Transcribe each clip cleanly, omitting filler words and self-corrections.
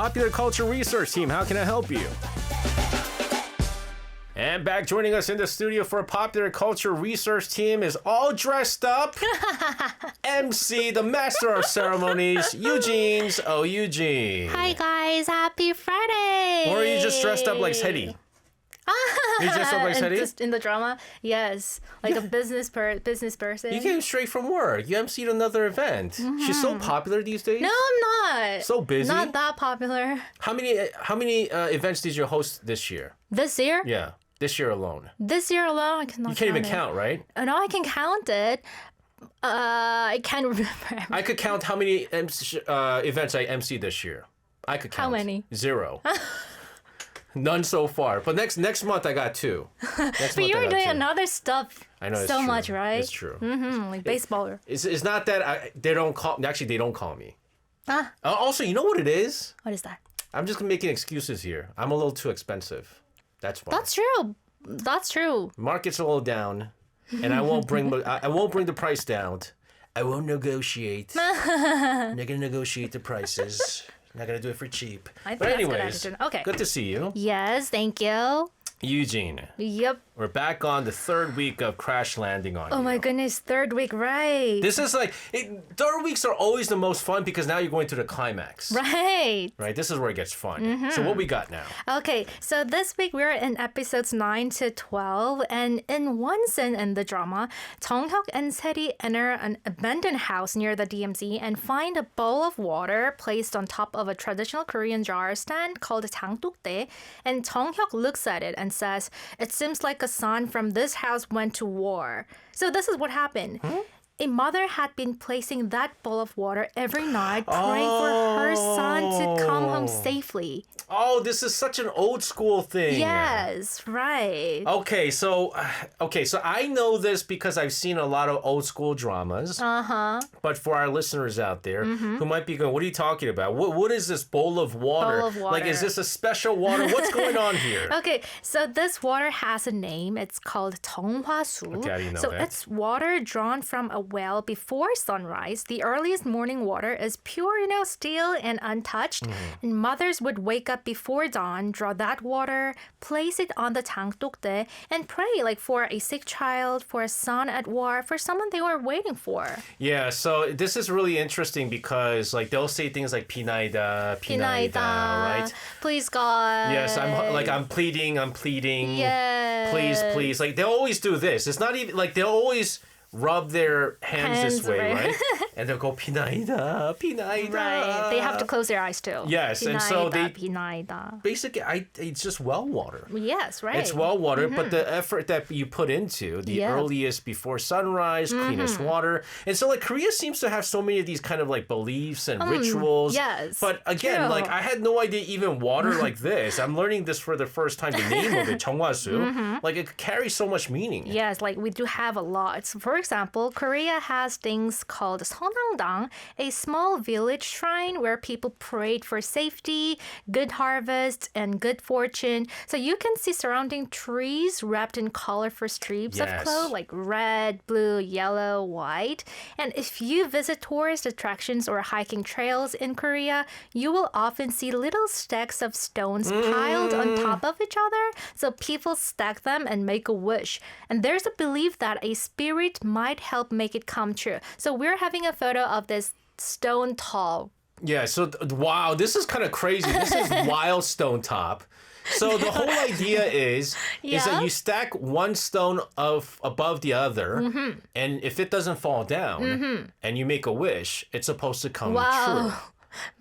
Popular Culture Research Team. How can I help you? And back joining us in the studio for Popular Culture Research Team is all dressed up. MC, the master of ceremonies, Yujin's Yujin. Hi guys, happy Friday! Or are you just dressed up like Seri? You dressed up like Seri? Just in the drama? Yes. Like a business person. You came straight from work. You MC'd another event. She's so popular these days. No, I'm not. So busy. Not that popular. How many events did you host this year? This year? Yeah, this year alone. This year alone, I cannot You can't even it. count, right? No, I can count it. I can't remember. I could count how many events I MC'd this year. I could count. How many? 0. None so far. But next month I got 2. But you're doing another stuff I know, so true. much, right? It's true. Like baseball. It's not that they don't call. Actually, they don't call me. Ah, Also, you know what it is? what is that? I'm just making excuses here. I'm a little too expensive. That's why. That's true. That's true. Market's a little down, and I won't bring the price down. I won't negotiate. I'm not gonna negotiate the prices. I'm not gonna do it for cheap. I think But that's good anyways, attitude. Okay. good to see you, Yes, thank you. Eugene. Yep. We're back on the 3rd week of crash landing on you. Oh my goodness, 3rd week, right? This is like 3rd weeks are always the most fun because now you're going to the climax. Right. Right. This is where it gets fun. So what we got now? Okay, so this week we're in episodes 9 to 12, and in one scene in the drama, Jung-hyuk and Seri enter an abandoned house near the DMZ and find a bowl of water placed on top of a traditional Korean jar stand called 장독대, and Jung-hyuk looks at it and says, "It seems like a son from this house went to war." So this is what happened. A mother had been placing that bowl of water every night, praying for her son to come home safely. Oh, this is such an old school thing. Yes, right. Okay, so I know this because I've seen a lot of old school dramas. But for our listeners out there who might be going, "What are you talking about? What is this bowl of water? Bowl of water. Like, is this a special water? What's going on here?" Okay, so this water has a name. It's called 정화수. Okay, I didn't know so that. it's water drawn from a well before sunrise. The earliest morning water is pure, still and untouched. And mothers would wake up before dawn, draw that water, place it on the 장독대, and pray like for a sick child, for a son at war, for someone they were waiting for. Yeah, so this is really interesting because like they'll say things like "피나이다, 피나이다," right? Please God. Yes, I'm pleading. Yes. Please. Like they always do this. It's not even like they'll always rub their hands this way, right? And they'll go "피나이다, 피나이다." Right. They have to close their eyes too. Yes, and so 피나이다. basically, it's just well water. Yes, right. It's well water, but the effort that you put into the earliest before sunrise, cleanest water. And so like Korea seems to have so many of these kind of like beliefs and rituals. yes, But again, true. like I had no idea even water like this. I'm learning this for the first time, the name of it, 정화수. Like it carries so much meaning. Yes, like we do have a lot. So for example, Korea has things called 선왕당, a small village shrine where people prayed for safety, good harvest, and good fortune. So you can see surrounding trees wrapped in colorful strips of Yes. cloth like red, blue, yellow, white. And if you visit tourist attractions or hiking trails in Korea, you will often see little stacks of stones piled on top of each other. So people stack them and make a wish. And there's a belief that a spirit might help make it come true. So we're having a photo of this stone tall. Yeah, so wow, this is kind of crazy. This is wild stone top. So the whole idea is that you stack one stone above the other, and if it doesn't fall down and you make a wish, it's supposed to come true.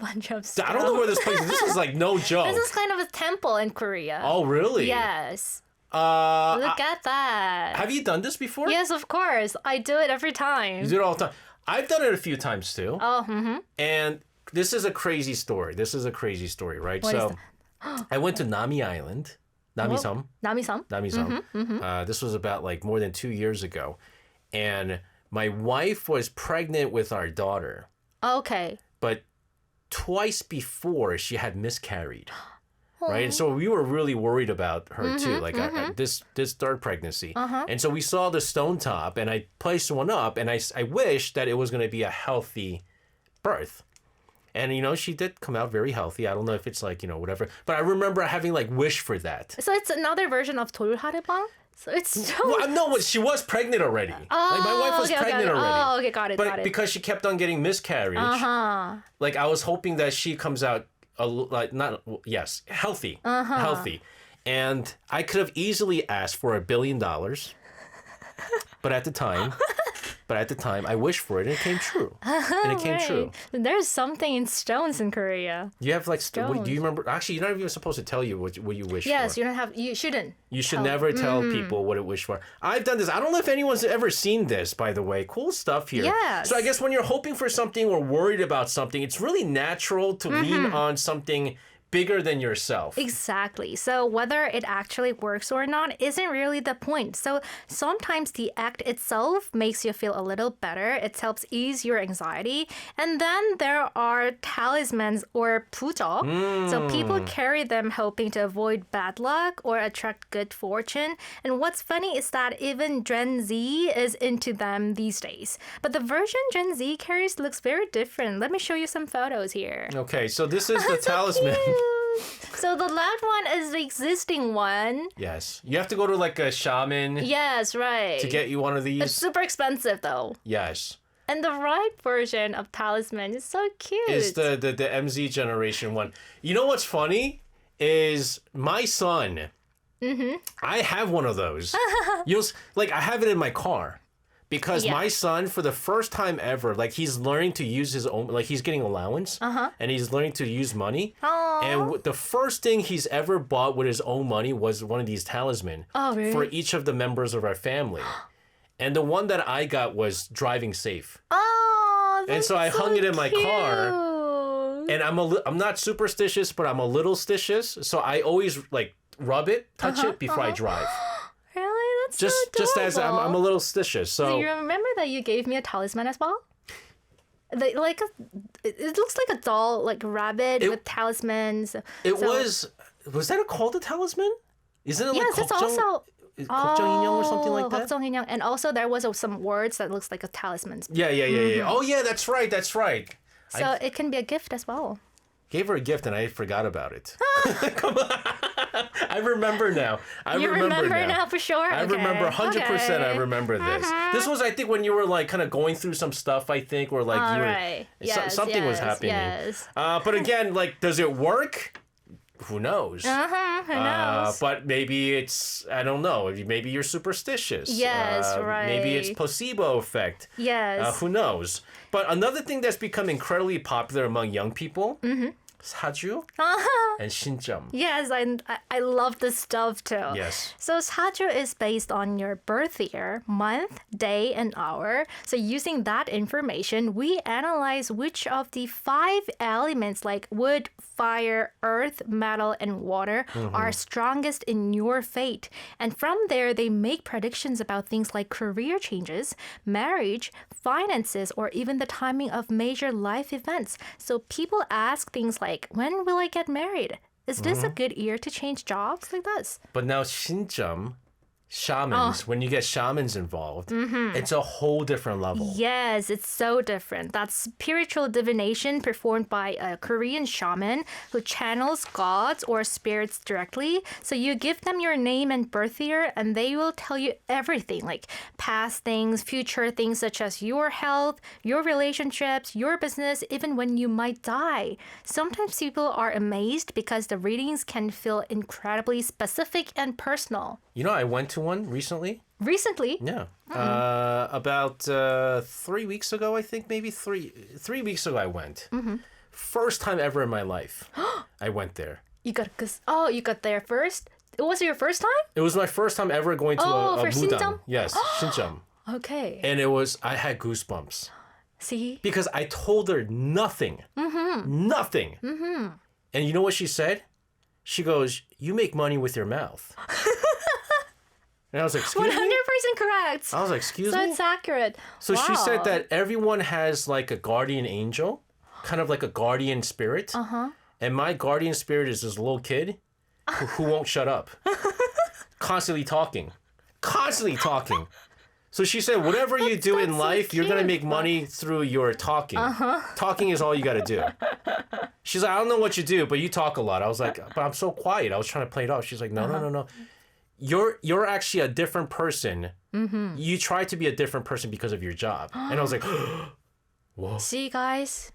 Bunch of I don't know where this place is. This is like no joke. This is kind of a temple in Korea. Oh, really? Yes. Look at that. Have you done this before? Yes, of course. I do it every time. You do it all the time. I've done it a few times too. Oh, And this is a crazy story. Right? What is So I went to Nami Island. Namisum. Namisum. This was about like more than 2 years ago. And my wife was pregnant with our daughter. Okay. But twice before she had miscarried. Right. And so we were really worried about her too, like this third pregnancy. And so we saw the stone top and I placed one up and I wished that it was going to be a healthy birth. And, she did come out very healthy. I don't know if it's like, whatever. But I remember having like wish for that. So it's another version of 돌하르방? So it's so... Well, no, she was pregnant already. Like my wife was pregnant already. Oh, okay, got it, but got it. because she kept on getting miscarriage, like I was hoping that she comes out healthy. Healthy. And I could have easily asked for $1 billion. But at the time, I wished for it and it came true. And it came true. There's something in stones in Korea. You have like stones. Do you remember? Actually, you're not even supposed to tell you what you wish for. Yes, you shouldn't. You should never tell people what it wish for. I've done this. I don't know if anyone's ever seen this, by the way. Cool stuff here. Yes. So I guess when you're hoping for something or worried about something, it's really natural to lean on something bigger than yourself. Exactly. So whether it actually works or not isn't really the point. So sometimes the act itself makes you feel a little better. It helps ease your anxiety. And then there are talismans or 부적. So people carry them hoping to avoid bad luck or attract good fortune. And what's funny is that even Gen Z is into them these days. But the version Gen Z carries looks very different. Let me show you some photos here. Okay, so this is the talisman. So the left one is the existing one. Yes. You have to go to like a shaman. Yes, right. To get you one of these. It's super expensive though. Yes. And the right version of talisman is so cute. Is the MZ generation one. You know what's funny? Is my son. I have one of those. I have it in my car. Because my son, for the first time ever, like he's learning to use his own, like he's getting allowance, and he's learning to use money. Aww. And the first thing he's ever bought with his own money was one of these talisman for each of the members of our family. And the one that I got was driving safe. Oh, that's and so I hung it in my car. cute. And I'm not superstitious, but I'm a little stitious. So I always like rub it, touch it before I drive. Really? That's Just so as I'm a little stitious. So do you remember that you gave me a talisman as well? It looks like a doll, like a rabbit with talismans. Was that called a talisman? Isn't it like yes, it's also 걱정 인형 or something like that? 걱정 인형. And also there was some words that looks like a talisman. Yeah. Oh yeah, that's right. So it can be a gift as well. Gave her a gift and I forgot about it. Come on. I remember now. You remember now for sure? I remember 100%. I remember this. This was, I think, when you were like kind of going through some stuff, I think, or like something was happening. Yes. But again, like, does it work? Who knows? Who knows? But maybe it's, I don't know. Maybe you're superstitious. Yes, right. Maybe it's placebo effect. Yes. Who knows? But another thing that's become incredibly popular among young people, 사주 and 신점. Yes, I love this stuff too. Yes. So 사주 is based on your birth year, month, day, and hour. So using that information, we analyze which of the 5 elements like wood, fire, earth, metal, and water are strongest in your fate. And from there, they make predictions about things like career changes, marriage, finances, or even the timing of major life events. So people ask things like, when will I get married? Is this a good year to change jobs like this? But now 신점, shamans, when you get shamans involved, it's a whole different level. Yes, it's so different. That's spiritual divination performed by a Korean shaman who channels gods or spirits directly. So you give them your name and birth year and they will tell you everything, like past things, future things such as your health, your relationships, your business, even when you might die. Sometimes people are amazed because the readings can feel incredibly specific and personal. You know, I went to one recently. Recently? Yeah. About 3 weeks ago, I think, maybe 3 weeks ago I went. First time ever in my life I went there. You got there first? It was your first time? It was my first time ever going to a for 무당. 신점? Yes, 신점. Okay. And I had goosebumps. See? Because I told her nothing. Nothing. And you know what she said? She goes, "You make money with your mouth." And I was like, excuse 100% me? correct. I was like, excuse So me? it's accurate. So wow. she said that everyone has like a guardian angel, kind of like a guardian spirit. And my guardian spirit is this little kid who won't shut up. Constantly talking. So she said, whatever you do in so life, you're going to cute. make money through your talking. Talking is all you got to do. She's like, I don't know what you do, but you talk a lot. I was like, but I'm so quiet. I was trying to play it off. She's like, no. You're actually a different person. You try to be a different person because of your job. And I was like, whoa. See, guys?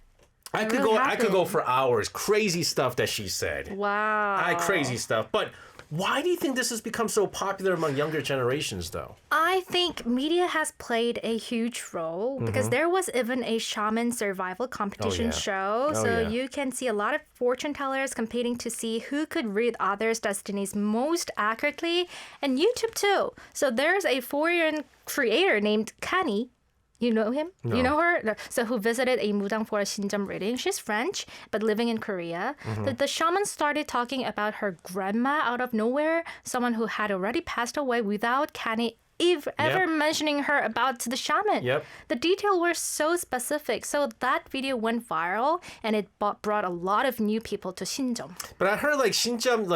I could go for hours. Crazy stuff that she said. Wow. Crazy stuff. But why do you think this has become so popular among younger generations, though? I think media has played a huge role because there was even a shaman survival competition show. You can see a lot of fortune tellers competing to see who could read others' destinies most accurately, and YouTube too. So there's a foreign creator named Kani. You know him? No. You know her? No. So who visited a mudang for a 신점 reading. She's French, but living in Korea. The shaman started talking about her grandma out of nowhere, someone who had already passed away without Kani ever mentioning her about the shaman. Yep. The details were so specific. So that video went viral, and it brought a lot of new people to 신점. But I heard like 신점,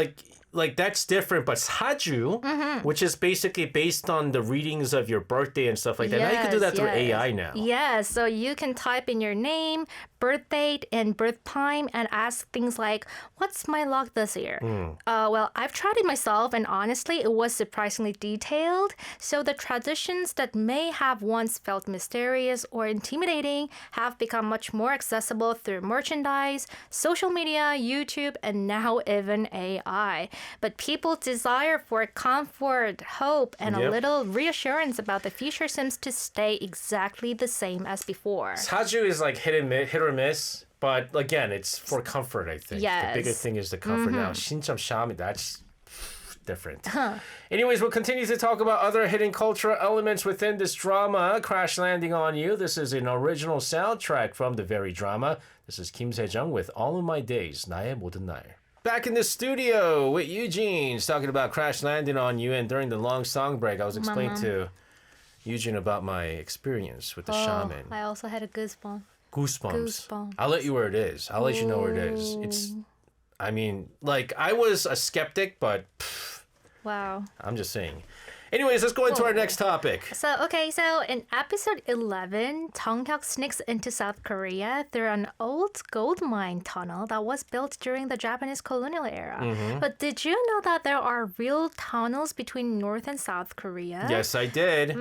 like that's different, but 사주, which is basically based on the readings of your birthday and stuff like that. Now you can do that through AI now. Yes, so you can type in your name, birth date, and birth time and ask things like, what's my luck this year? Well, I've tried it myself, and honestly, it was surprisingly detailed. So the traditions that may have once felt mysterious or intimidating have become much more accessible through merchandise, social media, YouTube, and now even AI. But people's desire for comfort, hope, and a little reassurance about the future seems to stay exactly the same as before. 사주 is like hit or miss, but again, it's for comfort, I think. Yes. The bigger thing is the comfort now. 신점 shaman, that's different. Anyways, we'll continue to talk about other hidden cultural elements within this drama, Crash Landing on You. This is an original soundtrack from the very drama. This is Kim Se-jung with All of My Days, 나의 모든 날. Back in the studio with Yujin, talking about Crash Landing on You, and during the long song break, I was explaining to Yujin about my experience with the shaman. I also had a goosebump. Goosebumps. I'll let you where it is. I'll let you know where it is. It's, I mean, like, I was a skeptic, but Wow. I'm just saying. Anyways, let's go into our next topic. So in episode 11, Jung-hyuk sneaks into South Korea through an old gold mine tunnel that was built during the Japanese colonial era. But did you know that there are real tunnels between North and South Korea? Yes, I did.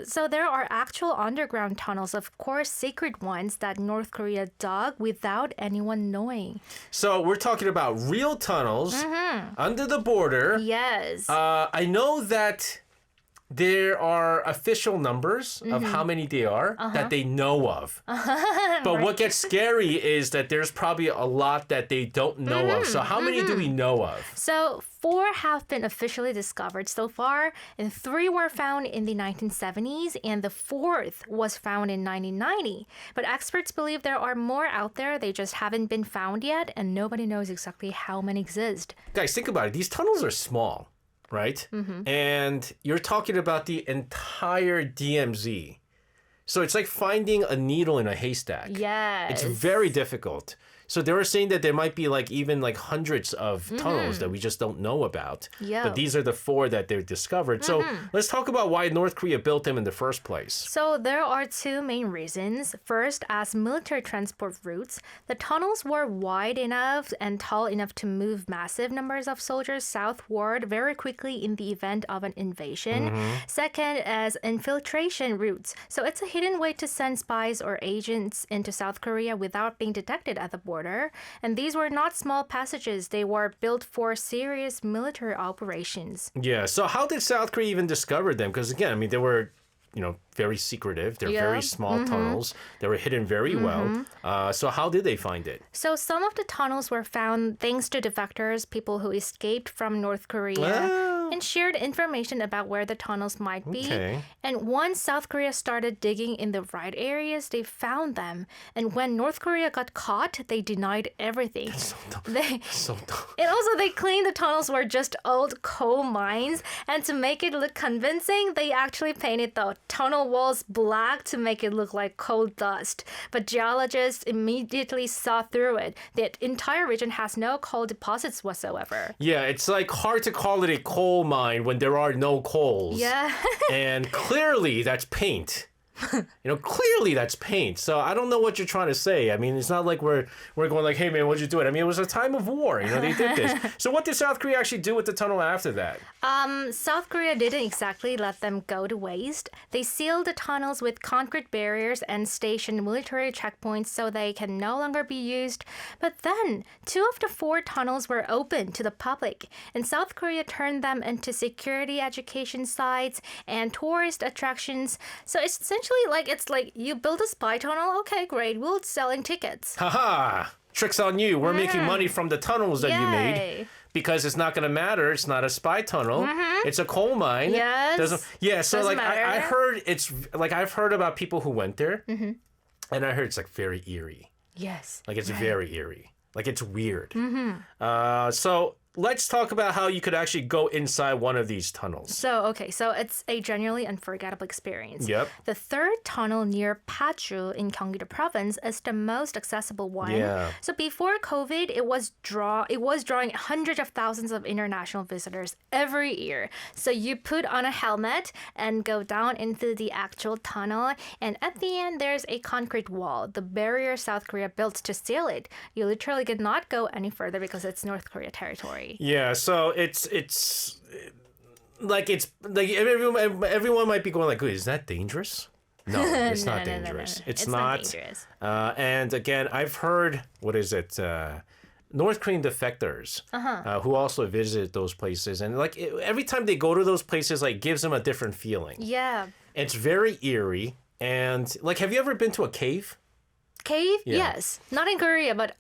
So there are actual underground tunnels, of course, secret ones that North Korea dug without anyone knowing. So we're talking about real tunnels under the border. Yes. I know that there are official numbers of how many they are that they know of. But what gets scary is that there's probably a lot that they don't know of. So how many do we know of? So 4 have been officially discovered so far, and 3 were found in the 1970s, and the 4th was found in 1990. But experts believe there are more out there. They just haven't been found yet, and nobody knows exactly how many exist. Guys, think about it. These tunnels are small, right? And you're talking about the entire DMZ. So it's like finding a needle in a haystack. Yes. It's very difficult. So they were saying that there might be even hundreds of tunnels that we just don't know about. Yeah. But these are the 4 that they've discovered. So let's talk about why North Korea built them in the first place. So there are 2 main reasons. First, as military transport routes, the tunnels were wide enough and tall enough to move massive numbers of soldiers southward very quickly in the event of an invasion. Second, as infiltration routes. So it's a hidden way to send spies or agents into South Korea without being detected at the border. And these were not small passages. They were built for serious military operations. Yeah. So how did South Korea even discover them? Because again, I mean, they were, very secretive. They're very small tunnels. They were hidden very well. So how did they find it? So some of the tunnels were found thanks to defectors, people who escaped from North Korea, and shared information about where the tunnels might be. Okay. And once South Korea started digging in the right areas, they found them. And when North Korea got caught, they denied everything. So dumb. So dumb. And also, they claimed the tunnels were just old coal mines. And to make it look convincing, they actually painted the tunnel walls black to make it look like coal dust. But geologists immediately saw through it. The entire region has no coal deposits whatsoever. Yeah, it's hard to call it a coal coal mine when there are no coals. Yeah. And clearly that's paint. Clearly that's paint. So I don't know what you're trying to say. I mean, it's not like we're going like, hey man, what'd you do? I mean, it was a time of war. They did this. So what did South Korea actually do with the tunnel after that? South Korea didn't exactly let them go to waste. They sealed the tunnels with concrete barriers and stationed military checkpoints so they can no longer be used. But then, 2 of the 4 tunnels were open to the public, and South Korea turned them into security education sites and tourist attractions. So it's essentially it's like you build a spy tunnel. Okay, great. We're selling tickets. Haha! Tricks on you. We're making money from the tunnels that you made. Because it's not going to matter. It's not a spy tunnel. It's a coal mine. Yes. So Doesn't I matter. heard I've heard about people who went there, and I heard it's like very eerie. Yes. Like it's very eerie. Like it's weird. So let's talk about how you could actually go inside one of these tunnels. So it's a genuinely unforgettable experience. Yep. The 3rd tunnel near Paju in Gyeonggi-do province is the most accessible one. Yeah. So before COVID, it was drawing hundreds of thousands of international visitors every year. So you put on a helmet and go down into the actual tunnel, and at the end there's a concrete wall, the barrier South Korea built to seal it. You literally could not go any further because it's North Korea territory. Yeah, so it's like everyone might be going like, is that dangerous? No, it's not dangerous. No. It's not dangerous. And again, I've heard North Korean defectors who also visited those places, and every time they go to those places, gives them a different feeling. Yeah. It's very eerie, and have you ever been to a cave? Cave? Yeah. Yes. Not in Korea, but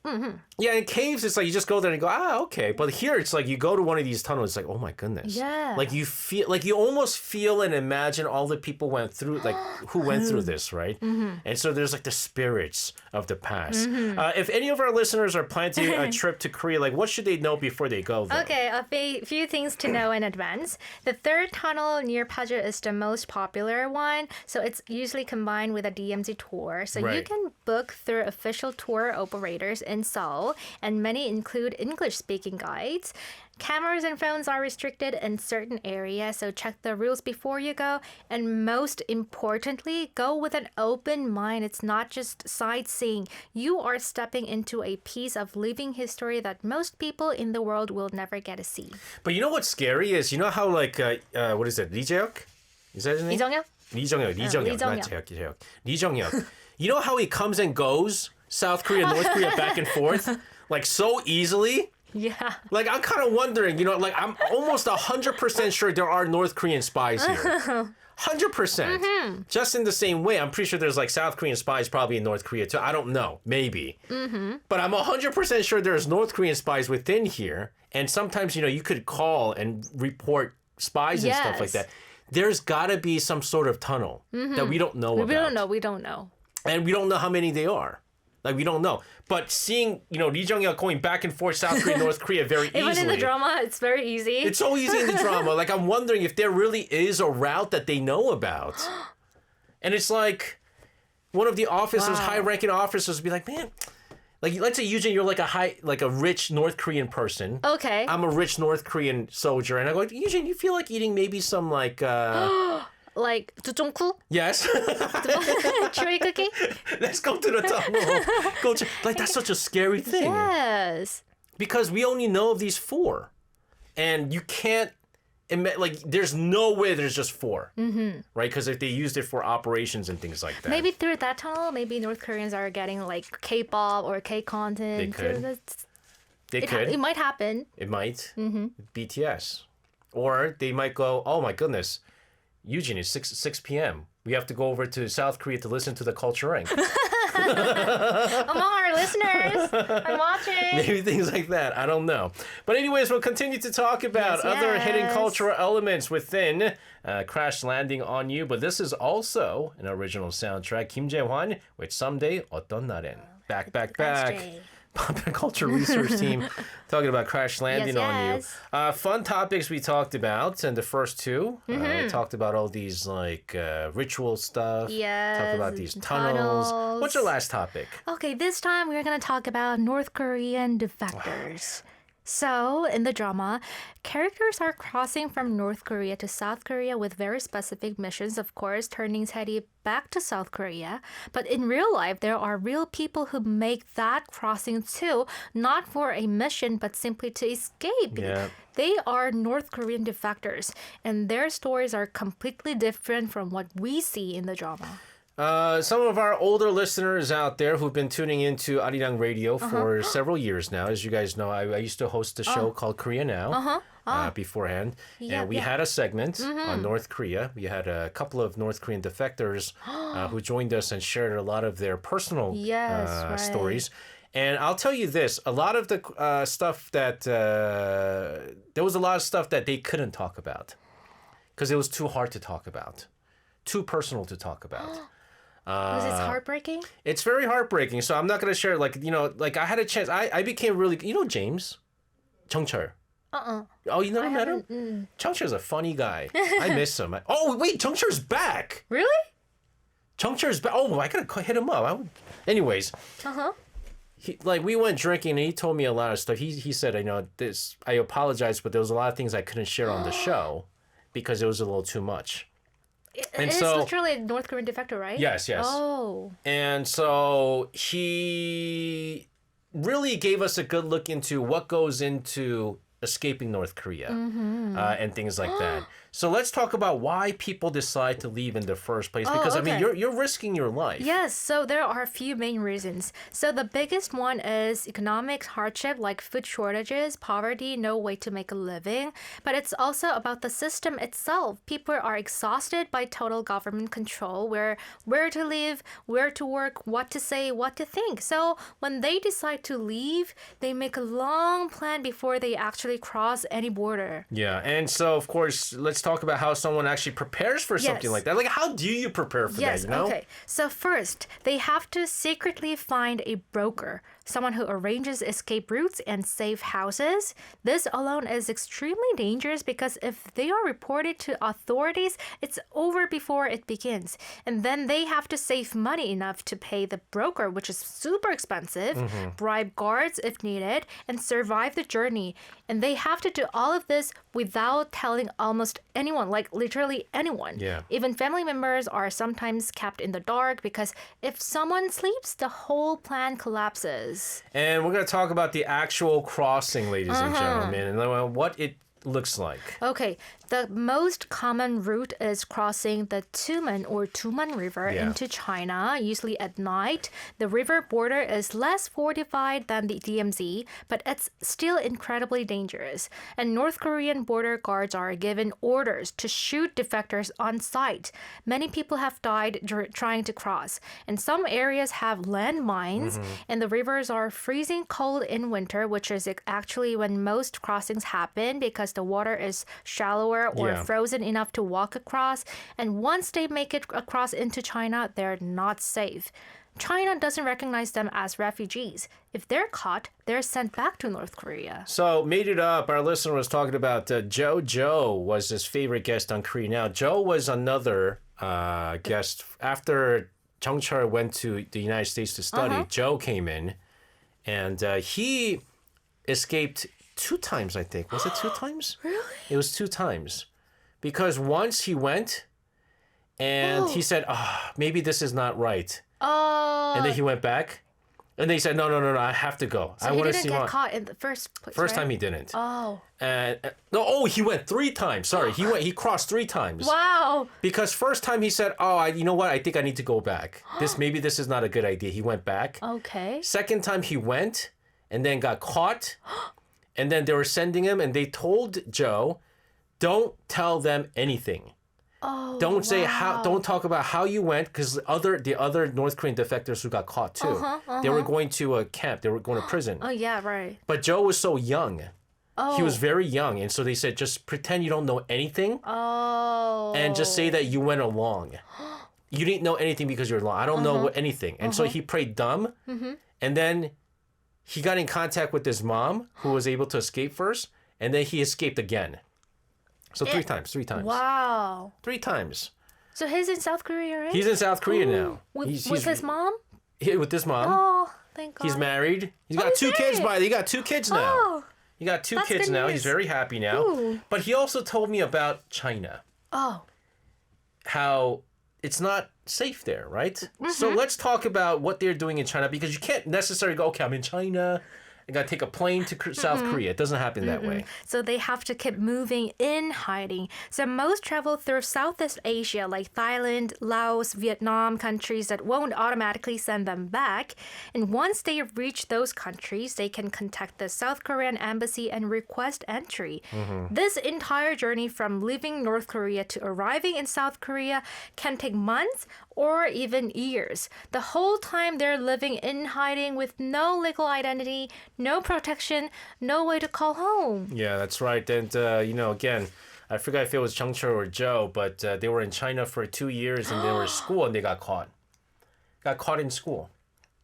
Yeah, in caves, it's you just go there and go, okay. But here, it's you go to one of these tunnels, it's oh my goodness. Yeah. You feel, you almost feel and imagine all the people went through, who went through this, right? And so there's the spirits of the past. If any of our listeners are planning a trip to Korea, what should they know before they go there? Okay, a few things to know in advance. The 3rd tunnel near Paju is the most popular one, so it's usually combined with a DMZ tour. So you can book through official tour operators in Seoul, and many include English-speaking guides. Cameras and phones are restricted in certain areas, so check the rules before you go. And most importantly, go with an open mind. It's not just sightseeing. You are stepping into a piece of living history that most people in the world will never get to see. But you know what's scary is, how what is it, Lee Jae-hyuk? Is that his name? Lee Jong-hyuk? Lee Jong-hyuk, not Jae-hyuk. Lee Jong-hyuk. You know how he comes and goes, South Korea, North Korea, back and forth, so easily? Yeah. I'm kind of wondering, I'm almost 100% sure there are North Korean spies here. 100%. Just in the same way, I'm pretty sure there's South Korean spies probably in North Korea too. I don't know. Maybe. But I'm 100% sure there's North Korean spies within here. And sometimes, you could call and report spies and stuff like that. There's got to be some sort of tunnel that we don't know about. We don't know. And we don't know how many they are. We don't know. But seeing, Lee Jong-hyuk going back and forth, South Korea, North Korea very easily. Even in the drama, it's very easy. It's so easy in the drama. I'm wondering if there really is a route that they know about. And it's one of the officers, high-ranking officers would be like, man, let's say Yujin, you're a rich North Korean person. Okay. I'm a rich North Korean soldier. And I go, Yujin, you feel like eating maybe some 두종쿠? Yes. Chewy cookie? Let's go to the tunnel. That's such a scary thing. Yes. Because we only know of these 4. And you can't, there's no way there's just 4. Right? Because if they used it for operations and things like that. Maybe through that tunnel, maybe North Koreans are getting K-pop or K-content. They could. They could. It might happen. It might. BTS. Or they might go, oh my goodness, Yujin, it's 6 p.m. We have to go over to South Korea to listen to the Kulture Inc. Among our listeners, I'm watching. Maybe things like that. I don't know. But anyways, we'll continue to talk about other hidden cultural elements within Crash Landing on You. But this is also an original soundtrack. Kim Jae-hwan with Someday 어떤 날엔. Back. Pop and culture research team talking about Crash Landing on You. Fun topics we talked about, and the first 2 we talked about all these ritual stuff. Talked about these tunnels. What's your last topic? Okay, this time we're gonna talk about North Korean defectors. So, in the drama, characters are crossing from North Korea to South Korea with very specific missions, of course, turning Teddy back to South Korea. But in real life, there are real people who make that crossing too, not for a mission, but simply to escape. Yeah. They are North Korean defectors, and their stories are completely different from what we see in the drama. Some of our older listeners out there who've been tuning into ARIRANG Radio for several years now. As you guys know, I used to host a show called Korea Now beforehand. And we had a segment on North Korea. We had a couple of North Korean defectors who joined us and shared a lot of their personal stories. And I'll tell you this, a lot of the stuff that, there was a lot of stuff that they couldn't talk about because it was too hard to talk about, too personal to talk about. Was it heartbreaking? It's very heartbreaking. So I'm not going to share, I had a chance. I became really, James? 정철. Oh, you never met him? 정철's a funny guy. I miss him. Oh, wait, 정철's back. Really? 정철's back. Oh, I got to hit him up. Anyways. We went drinking and he told me a lot of stuff. He said, I apologize, but there was a lot of things I couldn't share on the show because it was a little too much. It's literally a North Korean defector, right? Yes. Oh. And so he really gave us a good look into what goes into escaping North Korea and things like that. So let's talk about why people decide to leave in the first place. Because, I mean, you're risking your life. Yes, so there are a few main reasons. So the biggest one is economic hardship, like food shortages, poverty, no way to make a living. But it's also about the system itself. People are exhausted by total government control, where to live, where to work, what to say, what to think. So when they decide to leave, they make a long plan before they actually cross any border. Yeah, and so, of course, let's talk about how someone actually prepares for something like that. Like, how do you prepare for that, Okay. So first, they have to secretly find a broker, someone who arranges escape routes and safe houses. This alone is extremely dangerous because if they are reported to authorities, it's over before it begins. And then they have to save money enough to pay the broker, which is super expensive, bribe guards if needed, and survive the journey. And they have to do all of this without telling almost anyone, like literally anyone. Yeah. Even family members are sometimes kept in the dark because if someone sleeps, the whole plan collapses. And we're going to talk about the actual crossing, ladies and gentlemen, and what it looks like. Okay, the most common route is crossing the Tumen River into China, usually at night. The river border is less fortified than the DMZ, but it's still incredibly dangerous. And North Korean border guards are given orders to shoot defectors on sight. Many people have died trying to cross. And some areas have landmines, and the rivers are freezing cold in winter, which is actually when most crossings happen because the water is shallower or frozen enough to walk across. And once they make it across into China, they're not safe. China doesn't recognize them as refugees. If they're caught, they're sent back to North Korea. So, Made It Up, our listener was talking about Joe. Joe was his favorite guest on Korea Now. Joe was another guest. After Jung-chul went to the United States to study, Joe came in, and he escaped 2 times, I think. Was it 2 times? Really? It was 2 times. Because once he went, and he said, maybe this is not right. And then he went back, and they said, no, I have to go. So I want to see. He didn't get caught in the first place, First time he didn't. He went 3 times. Sorry, he crossed 3 times. Wow. Because first time he said, you know what? I think I need to go back. Maybe this is not a good idea. He went back. Okay. Second time he went, and then got caught. And then they were sending him, and they told Joe, don't tell them anything. Don't say don't talk about how you went, because the other North Korean defectors who got caught too, they were going to a camp, they were going to prison. Oh yeah, right. But Joe was so young. He was very young, and so they said just pretend you don't know anything. And just say that you went along. You didn't know anything because you're along. I don't know anything. And so he played dumb, and then he got in contact with his mom, who was able to escape first, and then he escaped again. So 3 times. Wow. 3 times. So he's in South Korea, right? He's in South Korea now. With his mom? With his mom. Oh, thank God. He's married. He's got 2 kids, he got 2 kids now. He got 2 That's kids good now. news. He's very happy now. Ooh. But he also told me about China. Oh. How it's not safe there, right? So let's talk about what they're doing in China, because you can't necessarily go, okay, I'm in China. I got to take a plane to South Korea. It doesn't happen that way. So they have to keep moving in hiding. So most travel through Southeast Asia, like Thailand, Laos, Vietnam, countries that won't automatically send them back. And once they reach those countries, they can contact the South Korean embassy and request entry. This entire journey from leaving North Korea to arriving in South Korea can take months or even years. The whole time they're living in hiding with no legal identity, no protection, no way to call home. Yeah, that's right. And, again, I forgot if it was Chungcho or Joe, but they were in China for 2 years and they were in school and they got caught. Got caught in school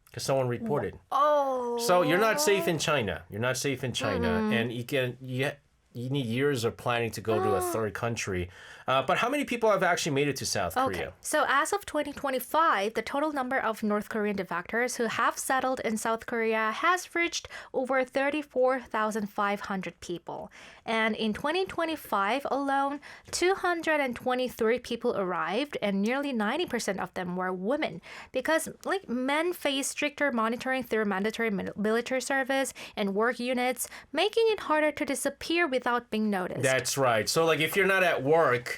because someone reported. Oh. So you're not safe in China. You're not safe in China. And you need years of planning to go to a third country. But how many people have actually made it to South Korea? So as of 2025, the total number of North Korean defectors who have settled in South Korea has reached over 34,500 people. And in 2025 alone, 223 people arrived, and nearly 90% of them were women. Because men face stricter monitoring through mandatory military service and work units, making it harder to disappear without being noticed. That's right. So if you're not at work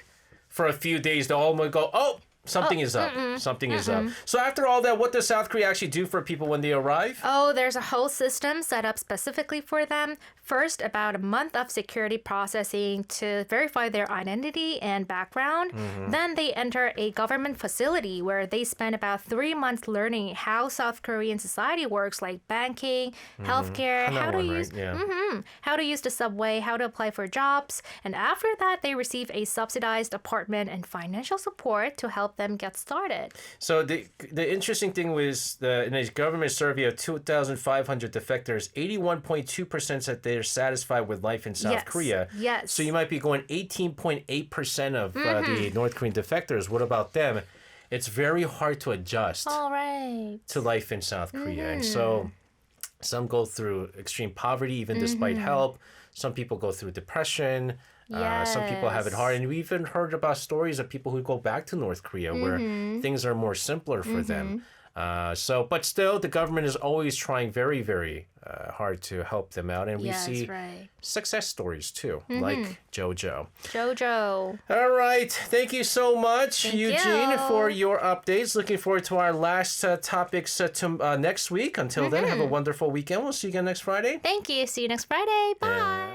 for a few days, they'll all go, oh, something is up. Something is up. So after all that, what does South Korea actually do for people when they arrive? Oh, there's a whole system set up specifically for them. First, about a month of security processing to verify their identity and background. Then they enter a government facility where they spend about 3 months learning how South Korean society works, like banking, healthcare, how to use the subway, how to apply for jobs. And after that, they receive a subsidized apartment and financial support to help them get started. So the interesting thing was in a government survey of 2,500 defectors, 81.2% said they're satisfied with life in South Korea. Yes. So you might be going 18.8% of the North Korean defectors. What about them? It's very hard to adjust to life in South Korea. And so some go through extreme poverty, even despite help. Some people go through depression. Some people have it hard. And we even heard about stories of people who go back to North Korea where things are more simpler for them. But still, the government is always trying very, very hard to help them out. And we see success stories too, like Jojo. All right. Thank you so much, Yujin, for your updates. Looking forward to our last topics next week. Until then, have a wonderful weekend. We'll see you again next Friday. Thank you. See you next Friday. Bye.